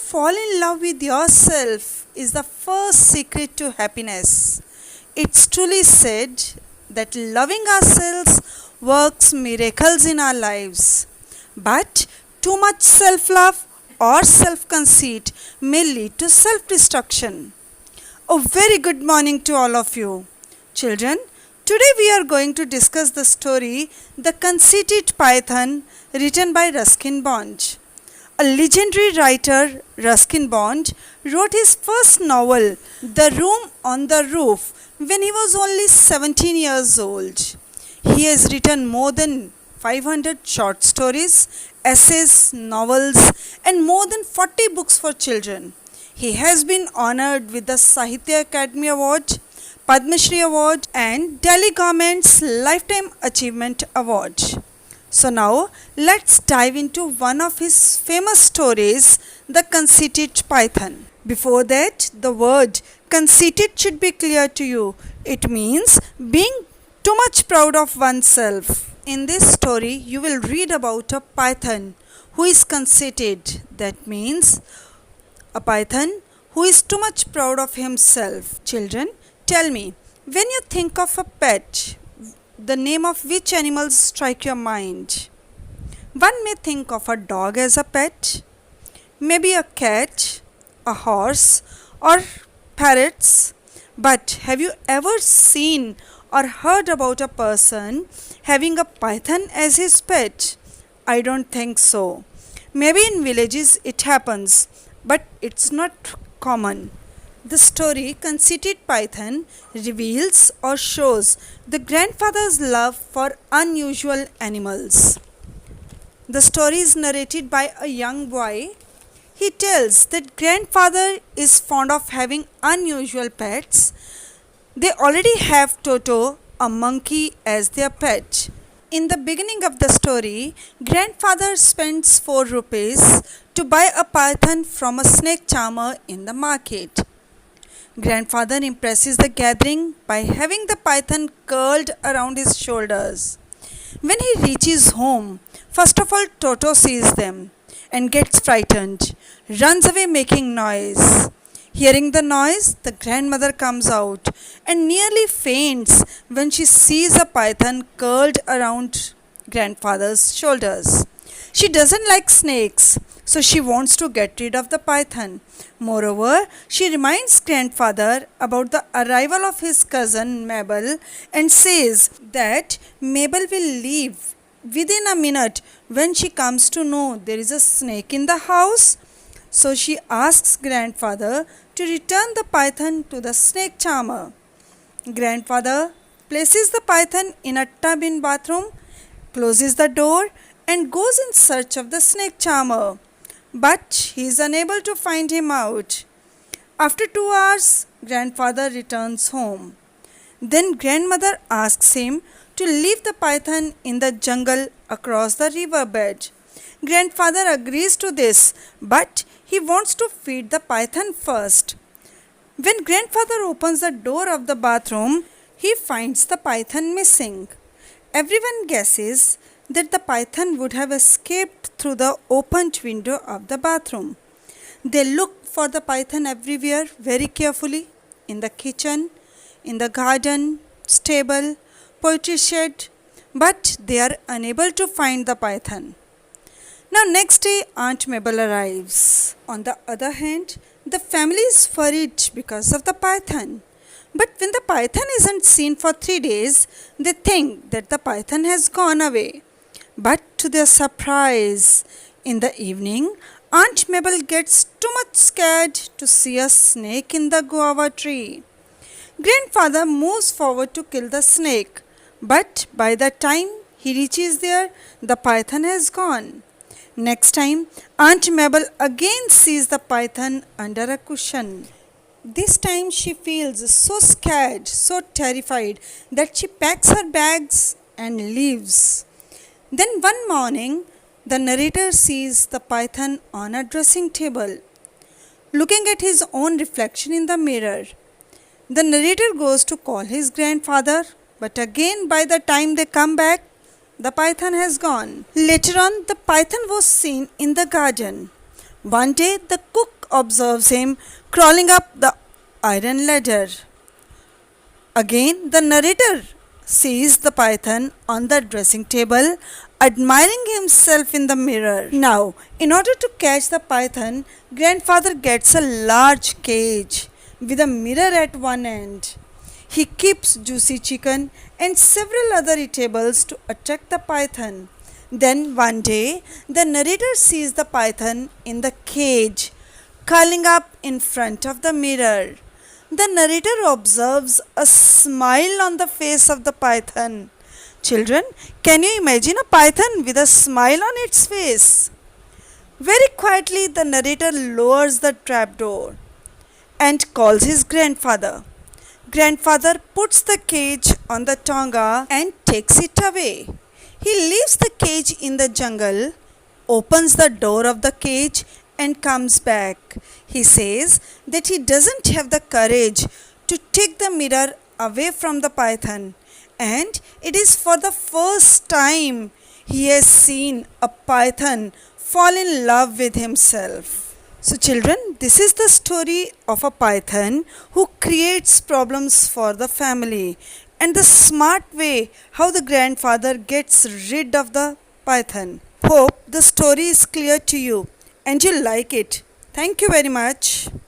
fall in love with yourself is the first secret to happiness. It's truly said that loving ourselves works miracles in our lives. But too much self love or self conceit may lead to self destruction. A very good morning to all of you. Children, today we are going to discuss the story The Conceited Python, written by Ruskin Bond. A legendary writer, Ruskin Bond, wrote his first novel, The Room on the Roof, when he was only 17 years old. He has written more than 500 short stories, essays, novels, and more than 40 books for children. He has been honored with the Sahitya Academy Award, Padma Shri Award, and Delhi Government's Lifetime Achievement Award. So now let's dive into one of his famous stories, The Conceited Python. Before that, the word conceited should be clear to you. It means being too much proud of oneself. In this story, you will read about a python who is conceited. That means a python who is too much proud of himself. Children, tell me, when you think of a pet, the name of which animals strike your mind? One may think of a dog as a pet, maybe a cat, a horse, or parrots. But have you ever seen or heard about a person having a python as his pet? I don't think so. Maybe in villages it happens, but it's not common. The story Conceited Python reveals or shows the grandfather's love for unusual animals. The story is narrated by a young boy. He tells that grandfather is fond of having unusual pets. They already have Toto, a monkey, as their pet. In the beginning of the story, grandfather spends 4 rupees to buy a python from a snake charmer in the market. Grandfather impresses the gathering by having the python curled around his shoulders. When he reaches home, first of all Toto sees them and gets frightened, runs away making noise. Hearing the noise, the grandmother comes out and nearly faints when she sees a python curled around grandfather's shoulders. She doesn't like snakes, so she wants to get rid of the python. Moreover, she reminds grandfather about the arrival of his cousin Mabel and says that Mabel will leave within a minute when she comes to know there is a snake in the house. So she asks grandfather to return the python to the snake charmer. Grandfather places the python in a tub in bathroom, closes the door, and goes in search of the snake charmer. But he is unable to find him out. After 2 hours, grandfather returns home. Then grandmother asks him to leave the python in the jungle across the riverbed. Grandfather agrees to this, but he wants to feed the python first. When grandfather opens the door of the bathroom, he finds the python missing. Everyone guesses that the python would have escaped through the opened window of the bathroom. They look for the python everywhere very carefully, in the kitchen, in the garden, stable, poultry shed, but they are unable to find the python. Now next day Aunt Mabel arrives. On the other hand, the family is worried because of the python. But when the python isn't seen for 3 days, they think that the python has gone away. But to their surprise, in the evening, Aunt Mabel gets too much scared to see a snake in the guava tree. Grandfather moves forward to kill the snake, but by the time he reaches there, the python has gone. Next time, Aunt Mabel again sees the python under a cushion. This time she feels so scared, so terrified that she packs her bags and leaves. Then one morning, the narrator sees the python on a dressing table, looking at his own reflection in the mirror. The narrator goes to call his grandfather, but again by the time they come back, the python has gone. Later on, the python was seen in the garden. One day, the cook observes him crawling up the iron ladder. Again, the narrator sees the python on the dressing table, admiring himself in the mirror. Now, in order to catch the python, grandfather gets a large cage with a mirror at one end. He keeps juicy chicken and several other eatables to attract the python. Then one day, the narrator sees the python in the cage, curling up in front of the mirror. The narrator observes a smile on the face of the python. Children, can you imagine a python with a smile on its face? Very quietly, the narrator lowers the trapdoor and calls his grandfather. Grandfather puts the cage on the tonga and takes it away. He leaves the cage in the jungle, opens the door of the cage, and comes back. He says that he doesn't have the courage to take the mirror away from the python, and it is for the first time he has seen a python fall in love with himself. So, children, this is the story of a python who creates problems for the family, and the smart way how the grandfather gets rid of the python. Hope the story is clear to you and you like it. Thank you very much.